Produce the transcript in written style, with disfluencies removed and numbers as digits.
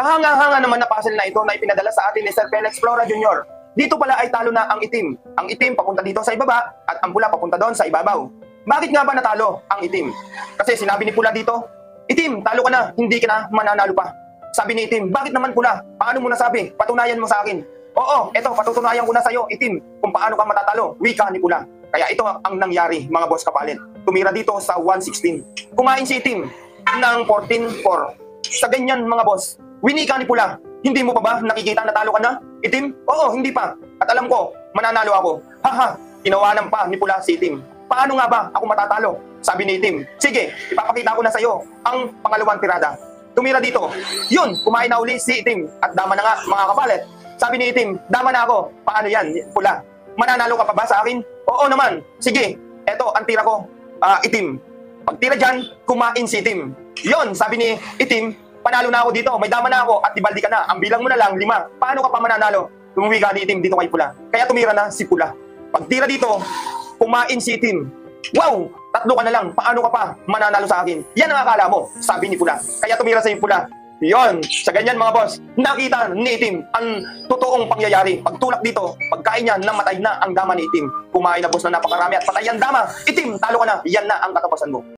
Kahanga-hanga naman na puzzle na ito na ipinadala sa atin ni Sir Felix Flora Jr. Dito pala ay talo na ang itim. Ang itim papunta dito sa ibaba at ang pula papunta doon sa ibabaw. Bakit nga ba natalo ang itim? Kasi sinabi ni pula dito, itim, talo ka na, hindi ka na mananalo pa. Sabi ni itim, bakit naman pula? Paano mo nasabi? Patunayan mo sa akin. Oo, eto, patutunayan ko na sa'yo, itim, kung paano ka matatalo. Wika ni pula. Kaya ito ang nangyari, mga boss kapalit. Tumira dito sa 116. Kumain si itim ng 14-4. Sa ganyan, mga boss, winika ni pula. Hindi mo pa ba nakikita na talo ka na? Itim? Oo, hindi pa. At alam ko, mananalo ako. Haha, tinawanan pa ni pula si itim. Paano nga ba ako matatalo? Sabi ni itim. Sige, ipapakita ko na sa'yo ang pangalawang tirada. Tumira dito. Yun, kumain na uli si itim. At dama na nga, mga kapalit. Sabi ni itim, dama na ako. Paano yan, pula? Mananalo ka pa ba sa akin? Oo naman. Sige, eto ang tira ko. Itim. Pag tira dyan, kumain si itim. Yun, sabi ni itim, panalo na ako dito, may dama na ako at ibaldi ka na. Ang bilang mo na lang, 5. Paano ka pa mananalo? Tumuwi ka ni itim dito kay pula. Kaya tumira na si pula. Pag tira dito, kumain si itim. Wow! 3 ka na lang. Paano ka pa mananalo sa akin? Yan ang akala mo, sabi ni pula. Kaya tumira sa pula. Yon, sa ganyan mga boss, nakita ni itim ang totoong pangyayari. Pagtulak dito, pagkain niya, namatay na ang dama ni itim. Kumain na boss na napakarami at patay ang dama. Itim, talo ka na. Yan na ang katapusan mo.